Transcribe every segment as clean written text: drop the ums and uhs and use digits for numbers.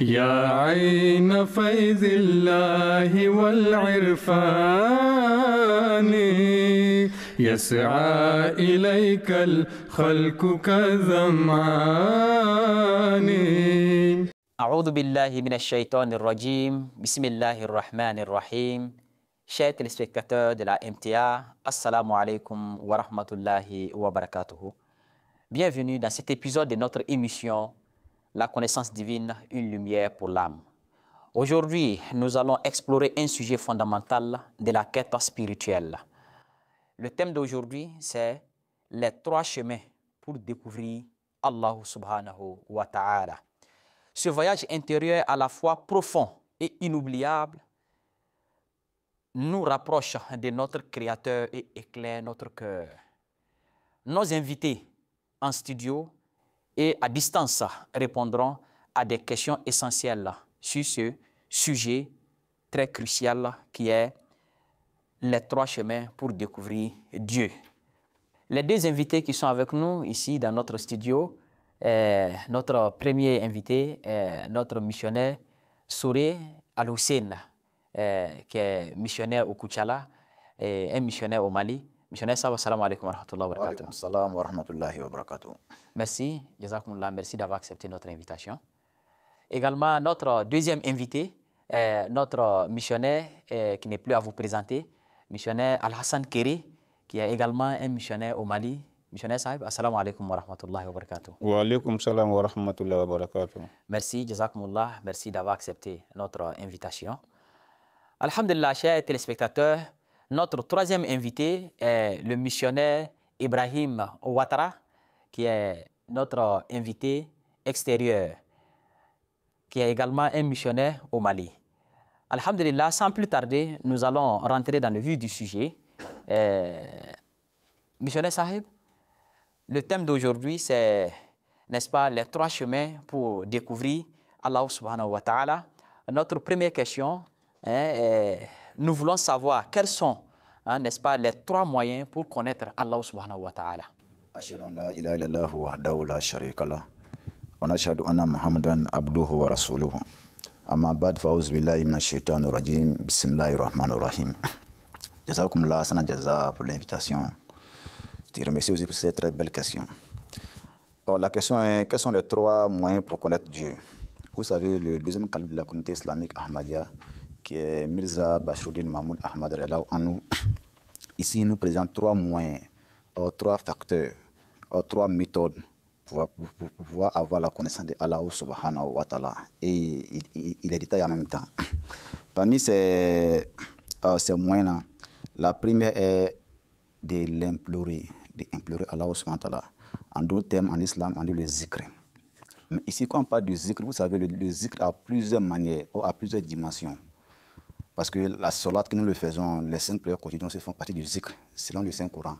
يا عين فيض الله والعرفان يسعى إليك الخلق كالظمآن. أعوذ بالله من الشيطان الرجيم. بسم الله الرحمن الرحيم. Chers téléspectateurs de la MTA, Assalamu alaikum wa rahmatullahi wa barakatuhu. Bienvenue dans cet épisode de notre émission La connaissance divine, une lumière pour l'âme. Aujourd'hui, nous allons explorer un sujet fondamental de la quête spirituelle. Le thème d'aujourd'hui, c'est les trois chemins pour découvrir Allah subhanahu wa ta'ala. Ce voyage intérieur à la fois profond et inoubliable nous rapproche de notre Créateur et éclaire notre cœur. Nos invités en studio et à distance répondront à des questions essentielles sur ce sujet très crucial qui est les trois chemins pour découvrir Dieu. Les deux invités qui sont avec nous ici dans notre studio, notre premier invité est notre missionnaire Souré Al-Hussein, qui est missionnaire au Koutchala et un missionnaire au Mali. Missionnaire, salam alaikum wa rahmatullahi wa barakatuh. Wa salam wa rahmatullahi wa barakatuh. Merci, Jazakumullah, merci d'avoir accepté notre invitation. Également, notre deuxième invité, notre missionnaire qui n'est plus à vous présenter, missionnaire Al-Hassan Kéré, qui est également un missionnaire au Mali. Missionnaire Sahib, assalamu alaikum wa rahmatullahi wa barakatuh. Wa alaikum salam wa rahmatullahi wa barakatuh. Merci, Jazakumullah, merci d'avoir accepté notre invitation. Alhamdulillah, chers téléspectateurs, notre troisième invité est le missionnaire Ibrahim Ouattara, qui est notre invité extérieur, qui est également un missionnaire au Mali. Alhamdulillah, sans plus tarder, nous allons rentrer dans le vif du sujet. Missionnaire Sahib, le thème d'aujourd'hui, c'est, n'est-ce pas, les trois chemins pour découvrir Allah subhanahu wa ta'ala. Notre première question, nous voulons savoir quels sont, n'est-ce pas, les trois moyens pour connaître Allah subhanahu wa ta'ala. Ashhadu an la ilaha illallah wahdahu la sharika lah wa nashhadu anna Muhammadan abduhu wa rasuluhu. Amma ba'd, fa'uz billahi minash shaitanir rajim. Bismillahir rahmanir rahim. Jazakumullah sana jaza pour l'invitation. Je te remercie aussi pour cette très belle question. Alors, la question est, quels sont les trois moyens pour connaître Dieu? Vous savez, le deuxième calife de la communauté islamique Ahmadiyya, qui est Mirza Bashruddin Mahmoud Ahmad Rallah Anou, ici il nous présente trois moyens, trois facteurs, trois méthodes pour pouvoir avoir la connaissance de Allah subhanahu wa ta'ala. Et il les détaille en même temps. Parmi ces moyens-là, la première est de l'implorer, d'implorer Allah subhanahu wa ta'ala. En d'autres termes, en islam, on dit le zikr. Mais ici, quand on parle du zikr, vous savez, le zikr a plusieurs manières, ou a plusieurs dimensions. Parce que la salat que nous le faisons, les 5 prières quotidiennes font partie du zikr, selon le Saint-Coran.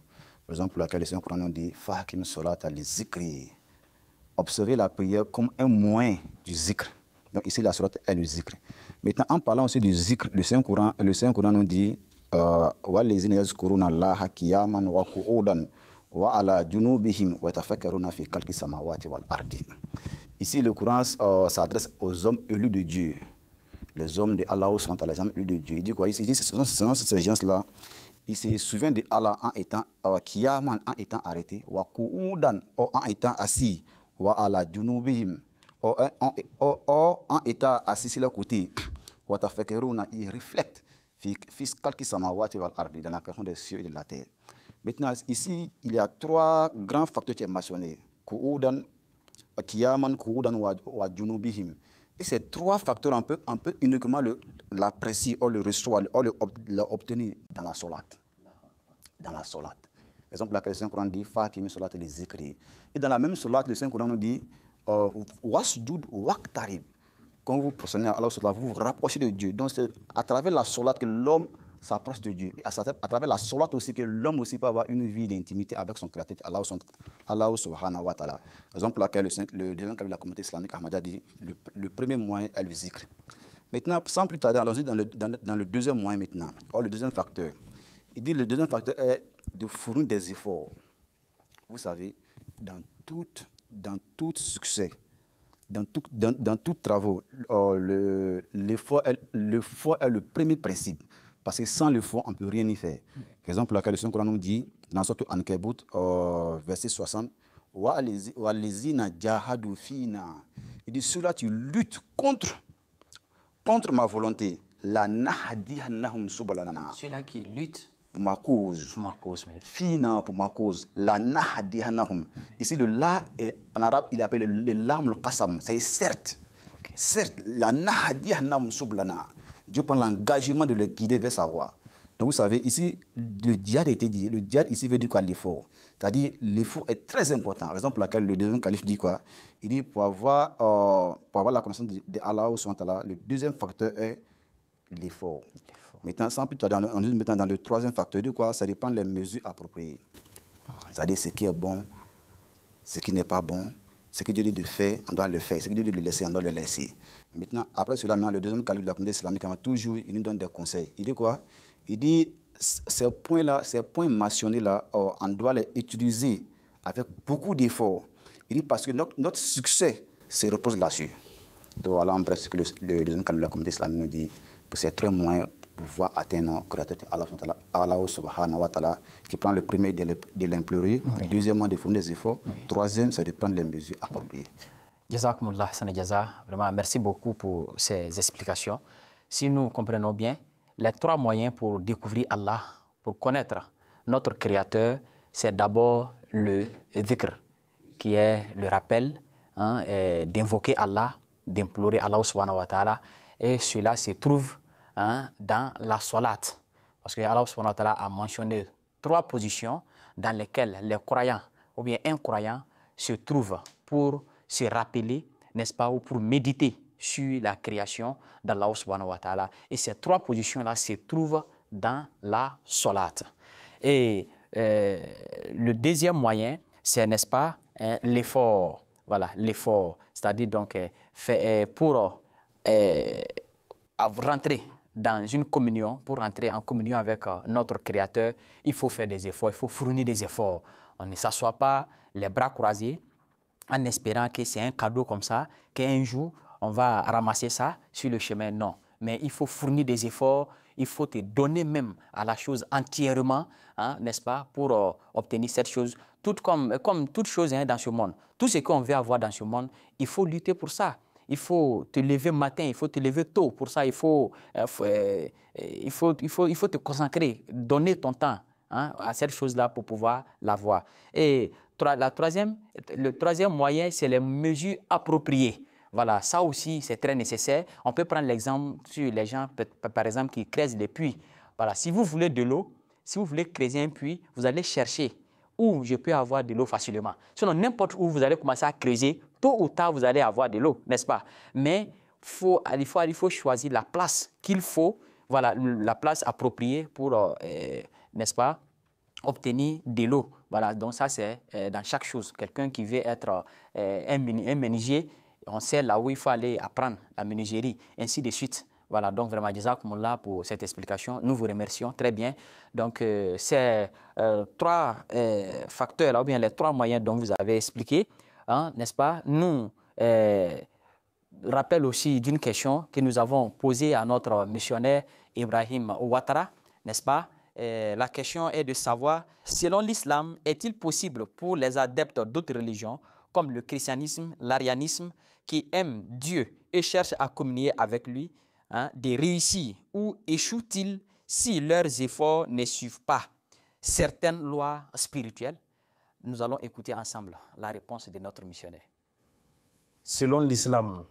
Par exemple, pour laquelle le Saint-Coran nous dit Fahakim salat al-zikri. Observez la prière comme un moyen du zikr. Donc ici, la salat est le zikr. Maintenant, en parlant aussi du zikr, le Saint-Coran nous dit Walezina yazkuruna Allaha qiyaman wa qu'udan wa ala junubihim wa yatafakkaruna fi khalqi samawati wal ardi. Ici, le Coran s'adresse aux hommes élus de Dieu. Les hommes de Allah sont les hommes élus de Dieu. Il dit quoi? Il dit ce sont ces gens-là. Ils se souviennent de Allah en étant qiyaman, en étant arrêté, wa qu'udan, en étant assis, wa ala junubihim, en étant assis sur leur côté, wa yatafakkaruna, ils reflètent dans la création des cieux et de la terre. Maintenant, ici, il y a trois grands facteurs qui sont mentionnés. Qu'udan, qiyaman, qu'udan, wa junubihim. Et ces trois facteurs, on peut uniquement l'apprécier, ou le recevoir, ou l'obtenir dans la salat. Dans la salat. Par exemple, la Saint-Coran dit Fahakim salat les zikri. Et dans la même salat, le Saint-Coran nous dit Wasjud waqtarib. Quand vous procédez à Allah, vous vous rapprochez de Dieu. Donc c'est à travers la salat que l'homme s'approche de Dieu. Et à travers la salat aussi que l'homme aussi peut avoir une vie d'intimité avec son Créateur, Allah subhanahu wa ta'ala. Par exemple, laquelle le deuxième calife de la communauté islamique Ahmadiyya dit le premier moyen est le zikr. Maintenant, sans plus tarder, allons-y dans le deuxième moyen maintenant, ou le deuxième facteur. Il dit le deuxième facteur est de fournir des efforts. Vous savez, dans tout succès, dans tout travaux, l'effort est le premier principe. Parce que sans l'effort, on ne peut rien y faire. Par exemple, la question qu'on nous dit, dans notre Ankebut, verset 60, Wa'alezina jahadu fina. Il dit, ceux-là, tu luttes contre ma volonté. La nahadihanahum subalanana. Ceux-là qui luttent pour ma cause. pour ma cause. Fina pour ma cause. La nahadihanahum. Ici, le la, en arabe, il appelle le lam, le qasam. C'est certes. Okay. Certes, la nahadihanahum subalana. Dieu prend l'engagement de le guider vers sa voie. Donc, vous savez, ici, le djihad a été dit. Le djihad, ici, veut dire quoi, l'effort. C'est-à-dire, l'effort est très important. Par exemple, laquelle le deuxième calife dit quoi? Il dit, pour avoir la connaissance d'Allah, le deuxième facteur est l'effort. Maintenant, sans plus tarder, on est maintenant dans le troisième facteur, de quoi? Ça dépend des mesures appropriées. C'est-à-dire, ce qui est bon, ce qui n'est pas bon, ce que Dieu dit de faire, on doit le faire. Ce que Dieu dit de laisser, on doit le laisser. Maintenant, après cela, le deuxième calife de la communauté islamique, toujours, il nous donne des conseils. Il dit quoi? Il dit, ces points-là, ces points mentionnés-là, on doit les utiliser avec beaucoup d'efforts. Il dit, parce que notre succès se repose là-dessus. Donc voilà, en bref, ce que le deuxième calife de la communauté islamique nous dit, pour ces trois moyens pour pouvoir atteindre notre créateur Allah subhanahu wa ta'ala, qui prend le premier de l'implorer, oui. Deuxièmement de fournir des efforts, oui. Troisième, c'est de prendre les mesures appropriées. Jazakumullah Hassan Jaza, vraiment merci beaucoup pour ces explications. Si nous comprenons bien, les trois moyens pour découvrir Allah, pour connaître notre créateur, c'est d'abord le dhikr, qui est le rappel d'invoquer Allah, d'implorer Allah subhanahu wa ta'ala, et cela se trouve dans la salat. Parce que Allah subhanahu wa ta'ala a mentionné trois positions dans lesquelles les croyants ou bien incroyants se trouvent pour se rappeler, n'est-ce pas, ou pour méditer sur la création d'Allah subhanahu wa ta'ala. Et ces trois positions-là se trouvent dans la salat. Et le deuxième moyen, c'est, n'est-ce pas, l'effort. Voilà, l'effort. C'est-à-dire donc pour rentrer dans une communion, pour rentrer en communion avec notre Créateur, il faut faire des efforts, il faut fournir des efforts. On ne s'assoit pas les bras croisés en espérant que c'est un cadeau comme ça, qu'un jour, on va ramasser ça sur le chemin. Non, mais il faut fournir des efforts, il faut te donner même à la chose entièrement, n'est-ce pas, pour obtenir cette chose. Tout comme toute chose dans ce monde, tout ce qu'on veut avoir dans ce monde, il faut lutter pour ça. Il faut te lever matin, il faut te lever tôt. Pour ça, il faut te consacrer, donner ton temps à cette chose-là pour pouvoir l'avoir. Et le troisième moyen, c'est les mesures appropriées. Voilà, ça aussi, c'est très nécessaire. On peut prendre l'exemple sur les gens, par exemple, qui creusent des puits. Voilà, si vous voulez de l'eau, si vous voulez creuser un puits, vous allez chercher où je peux avoir de l'eau facilement. Sinon, n'importe où vous allez commencer à creuser, tôt ou tard, vous allez avoir de l'eau, n'est-ce pas? Mais il faut choisir la place qu'il faut, voilà, la place appropriée pour, n'est-ce pas, obtenir de l'eau. Voilà, donc ça, c'est dans chaque chose. Quelqu'un qui veut être un menuisier, on sait là où il faut aller apprendre la menuiserie, ainsi de suite. Voilà, donc vraiment, jazakumullah pour cette explication. Nous vous remercions très bien. Donc, ces trois facteurs-là, ou bien les trois moyens dont vous avez expliqué, n'est-ce pas, nous rappelle aussi d'une question que nous avons posée à notre missionnaire Ibrahim Ouattara, n'est-ce pas? La question est de savoir, selon l'islam, est-il possible pour les adeptes d'autres religions, comme le christianisme, l'arianisme, qui aiment Dieu et cherchent à communier avec lui, de réussir, ou échouent-ils si leurs efforts ne suivent pas certaines lois spirituelles? Nous allons écouter ensemble la réponse de notre missionnaire. Selon l'islam,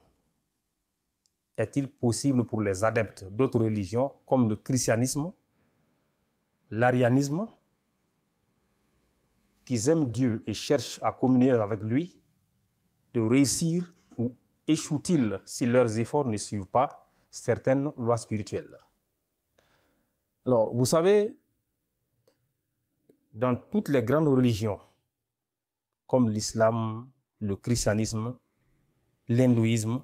est-il possible pour les adeptes d'autres religions, comme le christianisme, l'arianisme, qui aiment Dieu et cherchent à communier avec lui, de réussir, ou échouent-ils si leurs efforts ne suivent pas certaines lois spirituelles? Alors, vous savez, dans toutes les grandes religions, comme l'islam, le christianisme, l'hindouisme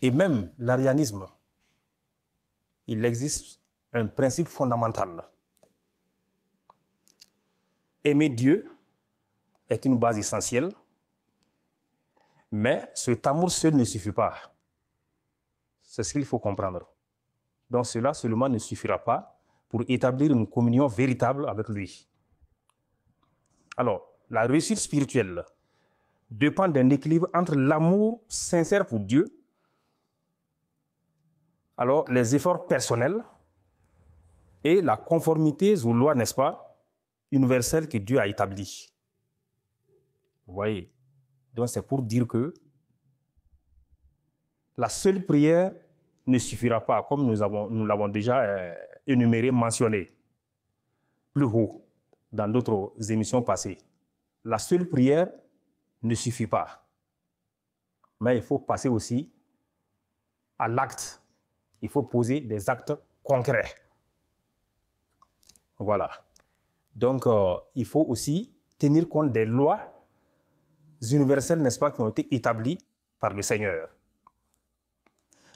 et même l'arianisme, il existe un principe fondamental. Aimer Dieu est une base essentielle Mais cet amour seul ne suffit pas. C'est ce qu'il faut comprendre. Donc cela seulement ne suffira pas pour établir une communion véritable avec lui. Alors, la réussite spirituelle dépend d'un équilibre entre l'amour sincère pour Dieu, alors les efforts personnels et la conformité aux lois, n'est-ce pas, universelles que Dieu a établies. Vous voyez? Donc c'est pour dire que la seule prière ne suffira pas, comme nous l'avons déjà énuméré, mentionné plus haut dans d'autres émissions passées. La seule prière ne suffit pas. Mais il faut passer aussi à l'acte. Il faut poser des actes concrets. Voilà. Donc, il faut aussi tenir compte des lois universelles, n'est-ce pas, qui ont été établies par le Seigneur.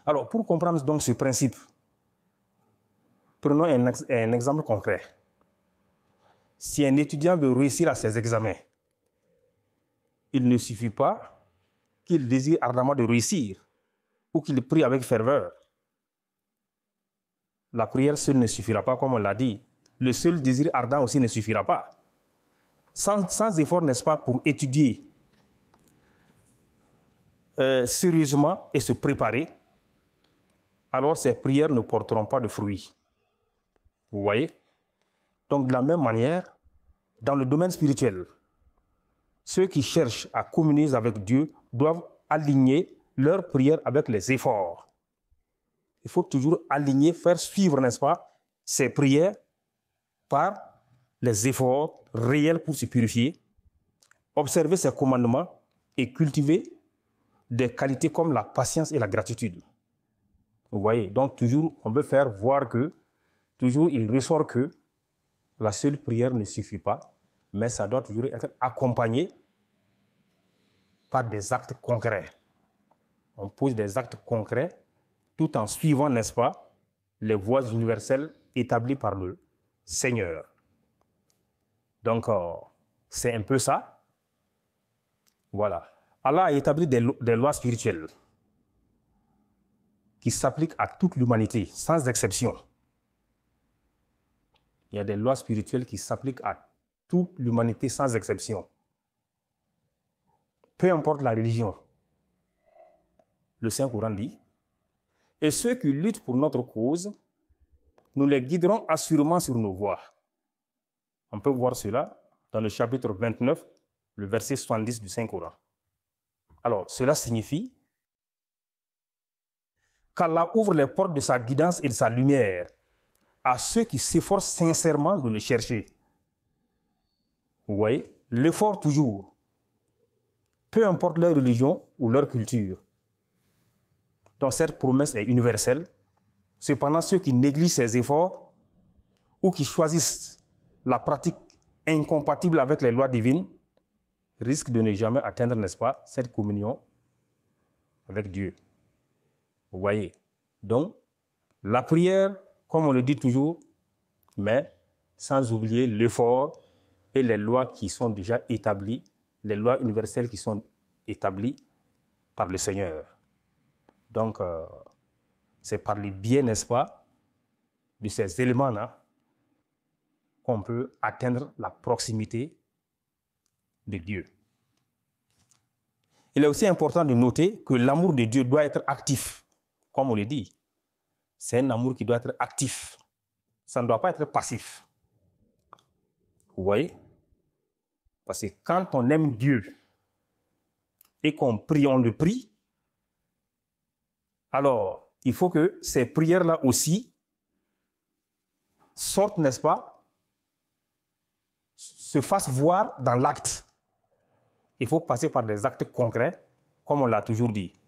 Alors, pour comprendre donc ce principe, prenons un exemple concret. Si un étudiant veut réussir à ses examens, il ne suffit pas qu'il désire ardemment de réussir ou qu'il prie avec ferveur. La prière seule ne suffira pas, comme on l'a dit. Le seul désir ardent aussi ne suffira pas. Sans effort, n'est-ce pas, pour étudier sérieusement et se préparer, alors ces prières ne porteront pas de fruits. Vous voyez? Donc, de la même manière, dans le domaine spirituel, ceux qui cherchent à communier avec Dieu doivent aligner leurs prières avec les efforts. Il faut toujours aligner, faire suivre, n'est-ce pas, ces prières par les efforts réels pour se purifier, observer ses commandements et cultiver des qualités comme la patience et la gratitude. Vous voyez, donc toujours, on veut faire voir que, toujours il ressort que la seule prière ne suffit pas, mais ça doit toujours être accompagné par des actes concrets. On pose des actes concrets tout en suivant, n'est-ce pas, les voies universelles établies par le Seigneur. Donc, c'est un peu ça. Voilà. Allah a établi des lois spirituelles qui s'appliquent à toute l'humanité, sans exception. Il y a des lois spirituelles qui s'appliquent à toute l'humanité, sans exception. Peu importe la religion. Le Saint-Coran dit, « Et ceux qui luttent pour notre cause, nous les guiderons assurément sur nos voies. » On peut voir cela dans le chapitre 29, le verset 70 du Saint-Coran. Alors, cela signifie qu'Allah ouvre les portes de sa guidance et de sa lumière à ceux qui s'efforcent sincèrement de le chercher. Vous voyez, l'effort toujours, peu importe leur religion ou leur culture. Donc cette promesse est universelle. Cependant, ceux qui négligent ces efforts ou qui choisissent la pratique incompatible avec les lois divines risquent de ne jamais atteindre, n'est-ce pas, cette communion avec Dieu. Vous voyez. Donc, la prière, comme on le dit toujours, mais sans oublier l'effort et les lois qui sont déjà établies, les lois universelles qui sont établies par le Seigneur. Donc, c'est par le biais, n'est-ce pas, de ces éléments-là qu'on peut atteindre la proximité de Dieu. Il est aussi important de noter que l'amour de Dieu doit être actif, comme on le dit. C'est un amour qui doit être actif. Ça ne doit pas être passif. Vous voyez? Parce que quand on aime Dieu et qu'on prie, on le prie, alors il faut que ces prières-là aussi sortent, n'est-ce pas, se fassent voir dans l'acte. Il faut passer par des actes concrets, comme on l'a toujours dit.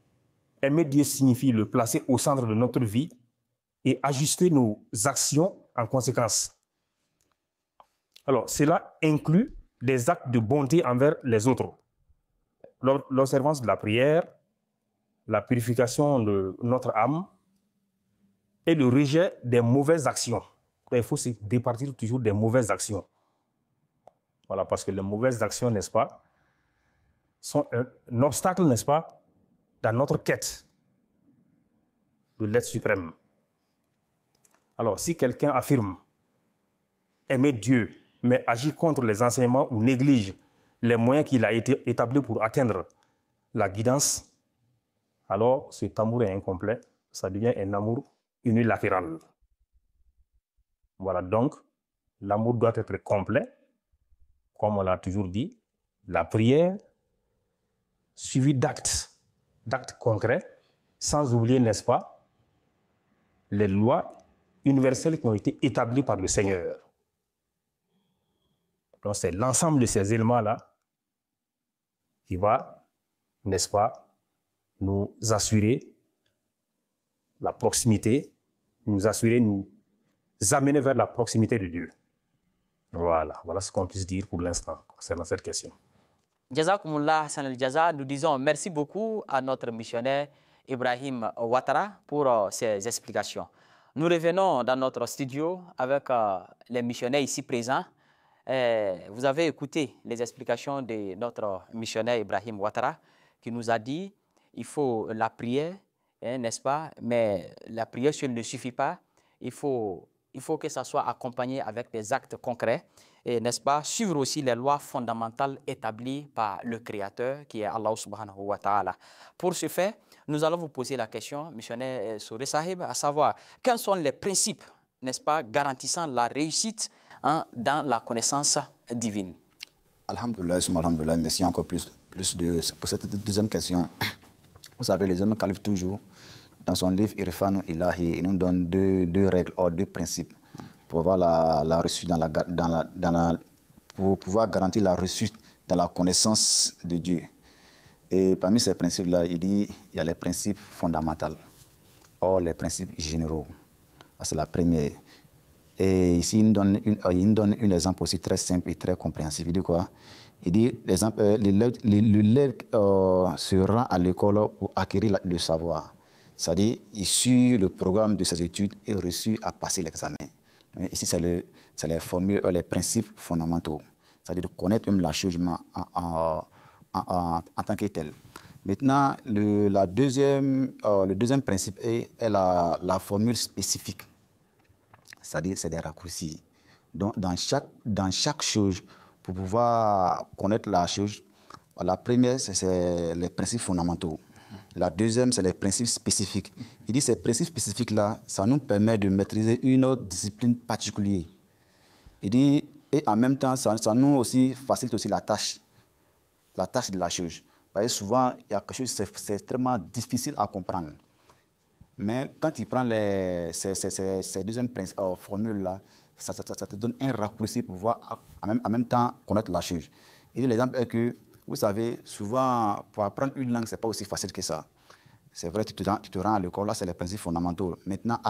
Aimer Dieu signifie le placer au centre de notre vie et ajuster nos actions en conséquence. Alors, cela inclut des actes de bonté envers les autres. L'observance de la prière, la purification de notre âme et le rejet des mauvaises actions. Il faut se départir toujours des mauvaises actions. Voilà, parce que les mauvaises actions, n'est-ce pas, sont un obstacle, n'est-ce pas, dans notre quête de l'être suprême. Alors, si quelqu'un affirme aimer Dieu, mais agit contre les enseignements ou néglige les moyens qu'il a été établis pour atteindre la guidance, alors cet amour est incomplet, ça devient un amour unilatéral. Voilà, donc, l'amour doit être complet, comme on l'a toujours dit, la prière suivie d'actes concrets, sans oublier, n'est-ce pas, les lois universelles qui ont été établies par le Seigneur. Donc, c'est l'ensemble de ces éléments-là qui va, n'est-ce pas, nous assurer la proximité, nous amener vers la proximité de Dieu. Voilà ce qu'on puisse dire pour l'instant concernant cette question. Jazakumullah Hassan al-Jaza, nous disons merci beaucoup à notre missionnaire Ibrahim Ouattara pour ses explications. Nous revenons dans notre studio avec les missionnaires ici présents. Vous avez écouté les explications de notre missionnaire Ibrahim Ouattara qui nous a dit il faut la prière, n'est-ce pas? Mais la prière seule ne suffit pas. Il faut que ça soit accompagné avec des actes concrets et, n'est-ce pas, suivre aussi les lois fondamentales établies par le Créateur qui est Allah subhanahu wa ta'ala. Pour ce faire, nous allons vous poser la question, missionnaire Souré Sahib, à savoir quels sont les principes, n'est-ce pas, garantissant la réussite dans la connaissance divine. Alhamdulillah, alhamdulillah, merci encore plus pour cette deuxième question. Vous savez, les hommes califent toujours. Dans son livre Irfan Ilahi, il nous donne deux règles, deux principes pour avoir la réussite pour pouvoir garantir la réussite dans la connaissance de Dieu. Et parmi ces principes-là, il dit il y a les principes fondamentaux, les principes généraux. C'est la première. Et ici, il nous donne un exemple aussi très simple et très compréhensible. Il dit quoi? Il dit, l'élève se rend à l'école pour acquérir le savoir. C'est-à-dire, il suit le programme de ses études et réussit à passer l'examen. Ici, c'est les formules, les principes fondamentaux. C'est-à-dire de connaître même la chose en tant que tel. Maintenant, le deuxième principe est la formule spécifique. C'est-à-dire, c'est des raccourcis. Donc, dans chaque chose, pour pouvoir connaître la chose, la première, c'est les principes fondamentaux. La deuxième, c'est les principes spécifiques. Il dit que ces principes spécifiques-là, ça nous permet de maîtriser une autre discipline particulière. Il dit, et en même temps, ça nous aussi facilite aussi la tâche de la chose. Parce que souvent, il y a quelque chose, c'est extrêmement difficile à comprendre. Mais quand tu prends ces deuxièmes formules-là, ça te donne un raccourci pour pouvoir en même temps connaître la chose. Il dit, l'exemple est que, vous savez, souvent, pour apprendre une langue, ce n'est pas aussi facile que ça. C'est vrai, tu te rends à l'école, là, c'est les principes fondamentaux. Maintenant,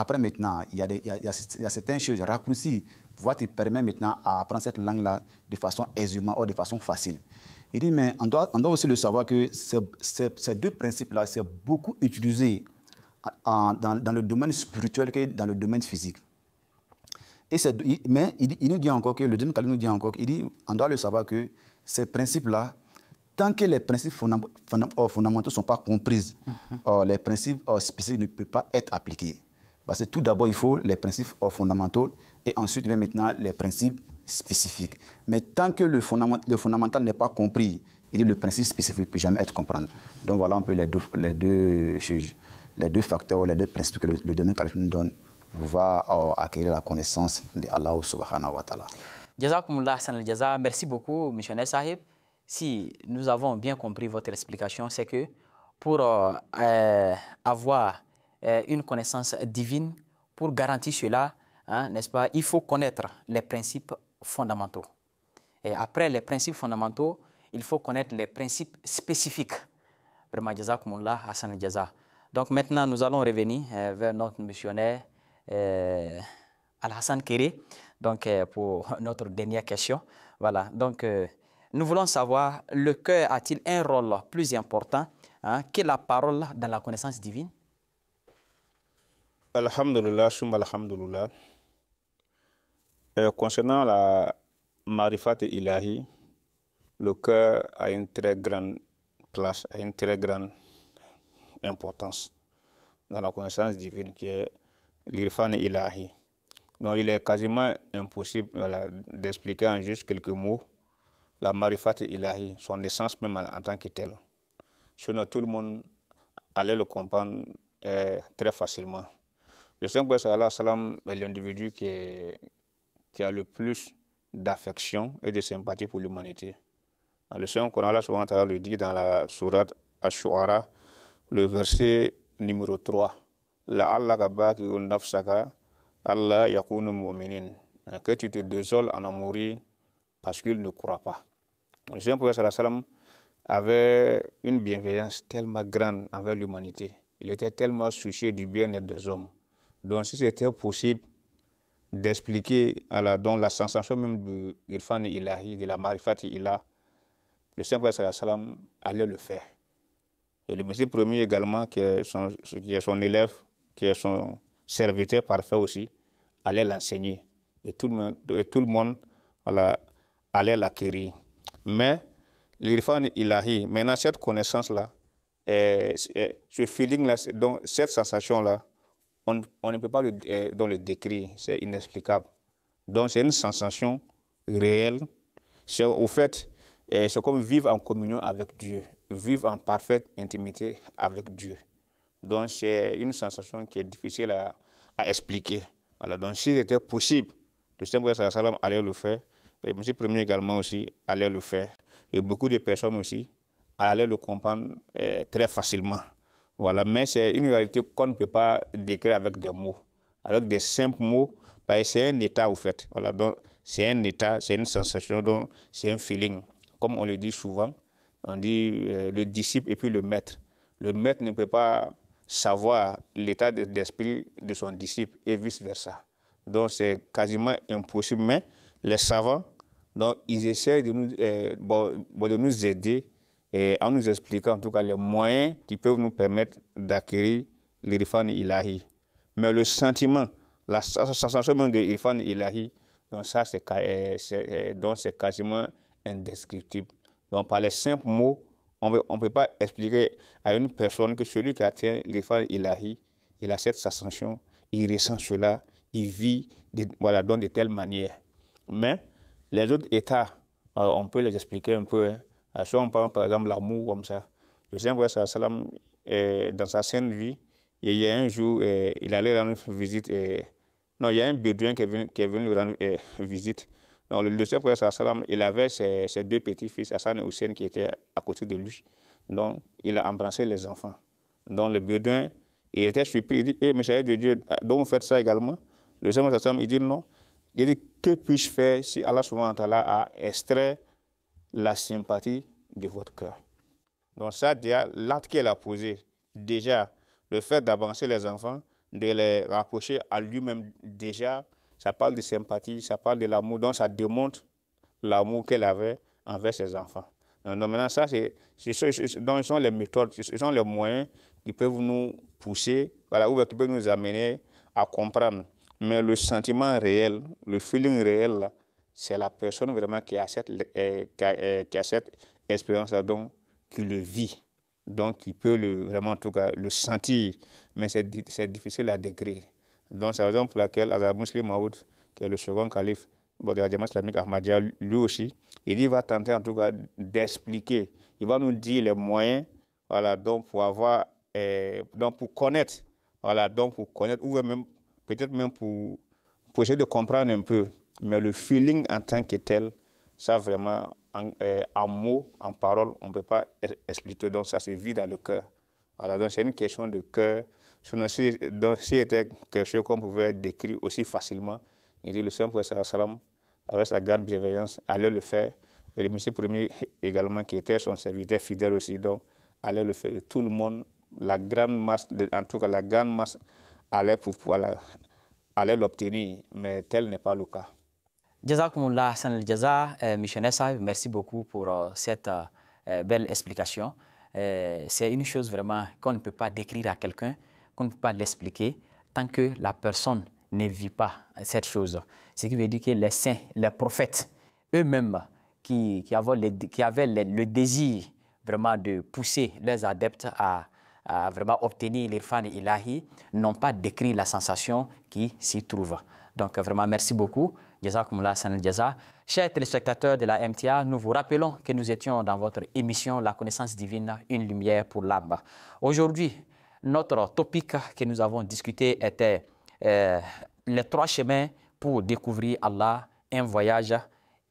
il y a certaines choses, raccourcis, pour te permettre maintenant à apprendre cette langue-là de façon aisément ou de façon facile. Il dit, mais on doit aussi le savoir que ces deux principes-là, c'est beaucoup utilisé dans le domaine spirituel que dans le domaine physique. Mais il nous dit encore que, le deuxième calme nous dit encore, il dit, on doit le savoir que ces principes-là, tant que les principes fondamentaux ne sont pas compris, les principes spécifiques ne peuvent pas être appliqués. Parce que tout d'abord, il faut les principes fondamentaux et ensuite les principes spécifiques. Mais tant que le fondamental n'est pas compris, le principe spécifique ne peut jamais être compris. Donc voilà un peu les deux facteurs, les deux principes que le domaine qualifié nous donne pour pouvoir acquérir la connaissance d'Allah subhanahu wa ta'ala. Jazakumullah Hassan al-Jaza, merci beaucoup, missionnaire Sahib. Si nous avons bien compris votre explication, c'est que pour avoir une connaissance divine, pour garantir cela, n'est-ce pas, il faut connaître les principes fondamentaux. Et après les principes fondamentaux, il faut connaître les principes spécifiques. Vraiment, Jazakumullah Hassan al-Jaza. Donc maintenant, nous allons revenir vers notre missionnaire Al-Hassan Kéré, donc pour notre dernière question. Voilà, donc nous voulons savoir, le cœur a-t-il un rôle plus important que la parole dans la connaissance divine? Alhamdulillah, alhamdulillah. Concernant la marifat ilahi, le cœur a une très grande place, a une très grande importance dans la connaissance divine qui est l'irfan ilahi. Donc il est quasiment impossible d'expliquer en juste quelques mots la marifat ilahi, son essence même en tant que tel. Sinon tout le monde allait le comprendre très facilement. Le Saint-Prophète sallallahu alayhi wa sallam est l'individu qui a le plus d'affection et de sympathie pour l'humanité. Le Saint-Coran, Allah subhanahu wa ta'ala le dit dans la sourate Ash-Shu'ara, le verset numéro 3. La'allaka baqi'un nafsaka alla yakunu mu'minin. Que tu te désoles en en mourir parce qu'il ne croit pas. Le Saint-Prophète sallallahu alayhi wa sallam avait une bienveillance tellement grande envers l'humanité. Il était tellement soucieux du bien-être des hommes. Donc si c'était possible d'expliquer donc la sensation même de l'irfan ilahi, de la marifat ilah, le Saint-Prophète sallallahu alayhi wa sallam allait le faire. Et le Messie premier également, qui est son élève, qui est son serviteur parfait aussi, allait l'enseigner. Et tout le monde voilà, allait l'acquérir. Mais l'irfan ilahi, maintenant cette connaissance-là, ce feeling-là, donc cette sensation-là, on ne peut pas le décrire, c'est inexplicable. Donc c'est une sensation réelle. Au fait, c'est comme vivre en communion avec Dieu, vivre en parfaite intimité avec Dieu. Donc c'est une sensation qui est difficile à expliquer. Voilà. Donc si c'était possible, le Saint-Prophète sallallahu alayhi wa sallam allait le faire, le Messie premier également aussi allait le faire. Et beaucoup de personnes aussi allaient le comprendre très facilement. Voilà, mais c'est une réalité qu'on ne peut pas décrire avec des mots, avec des simples mots, parce que c'est un état au fait. Voilà, donc c'est un état, c'est une sensation, donc c'est un feeling. Comme on le dit souvent, on dit le disciple et puis le maître. Le maître ne peut pas savoir l'état d'esprit de son disciple et vice-versa. Donc c'est quasiment impossible, mais les savants, donc, ils essaient de nous aider en nous expliquant en tout cas les moyens qui peuvent nous permettre d'acquérir l'irfan ilahi. Mais le sentiment, la sensation même de l'irfan ilahi, donc ça c'est quasiment indescriptible. Donc par les simples mots, on ne peut pas expliquer à une personne que celui qui atteint l'irfan ilahi, il a cette sensation, il ressent cela, il vit donc de telle manière. Mais les autres états, on peut les expliquer un peu. Si on parle par exemple l'amour comme ça. Le Saint-Prophète sallallahu alayhi wa sallam, dans sa sainte vie, il y a un jour, il allait rendre visite. Non, il y a un bédouin qui est venu lui rendre visite. Donc, le Saint-Prophète sallallahu alayhi wa sallam, il avait ses deux petits-fils, Hassan et Hussein, qui étaient à côté de lui. Donc, il a embrassé les enfants. Donc, le bédouin, il était surpris. Il dit, messager de Dieu, donc vous faites ça également? Le Saint-Prophète sallallahu alayhi wa sallam, il dit non. Il dit, que puis-je faire si Allah subhanahu wa ta'ala a extrait la sympathie de votre cœur? Donc ça, déjà, l'acte qu'elle a posé, déjà, le fait d'avancer les enfants, de les rapprocher à lui-même, déjà, ça parle de sympathie, ça parle de l'amour, donc ça démontre l'amour qu'elle avait envers ses enfants. Donc maintenant, ça, ce sont les méthodes, ce sont les moyens qui peuvent nous pousser, voilà, ou qui peuvent nous amener à comprendre. Mais le sentiment réel, le feeling réel, c'est la personne vraiment qui a cette expérience-là, donc qui le vit, donc qui peut vraiment en tout cas le sentir, mais c'est difficile à décrire. Donc c'est la raison pour laquelle Hazrat Muslim Maud, qui est le second calife de la Jamaat islamique Ahmadiyya, lui aussi, il va tenter en tout cas d'expliquer, il va nous dire les moyens, voilà, donc pour avoir, donc pour connaître, voilà, donc pour connaître, ou même peut-être même pour essayer de comprendre un peu, mais le feeling en tant que tel, ça vraiment, en mots, en paroles, on ne peut pas expliquer, donc ça se vit dans le cœur. Voilà, donc c'est une question de cœur. Si c'était quelque chose qu'on pouvait décrire aussi facilement, il dit le Saint-Prophète sallallahu alayhi wa sallam, avec sa grande bienveillance, allait le faire. Et le Messie premier également, qui était son serviteur fidèle aussi, donc allait le faire. Et tout le monde, la grande masse, en tout cas la grande masse, allait l'obtenir, mais tel n'est pas le cas. Jazakumullah Hassan al-Jaza, missionnaire Sahib, merci beaucoup pour cette belle explication. C'est une chose vraiment qu'on ne peut pas décrire à quelqu'un, qu'on ne peut pas l'expliquer tant que la personne ne vit pas cette chose. Ce qui veut dire que les saints, les prophètes, eux-mêmes, qui avaient le désir vraiment de pousser leurs adeptes à vraiment obtenir l'irfan ilahi, n'ont pas décrit la sensation qui s'y trouve. Donc vraiment, merci beaucoup. Jazakumullah sanal jaza. Chers téléspectateurs de la MTA, nous vous rappelons que nous étions dans votre émission La connaissance divine, une lumière pour l'âme. Aujourd'hui, notre topic que nous avons discuté était les 3 chemins pour découvrir Allah, un voyage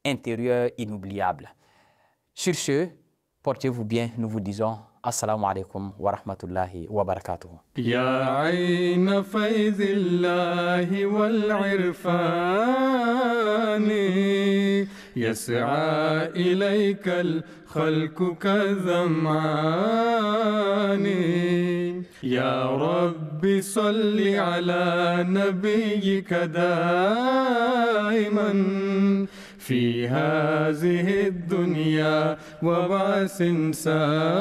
intérieur inoubliable. Sur ce, portez-vous bien, nous vous disons Assalamu alaikum wa rahmatullahi wa barakatuh. يا عين فيض الله والعرفان يسعى إليك الخلق كالظمآن يا رب صل على نبيك دائما في هذه الدنيا وبعث إنساني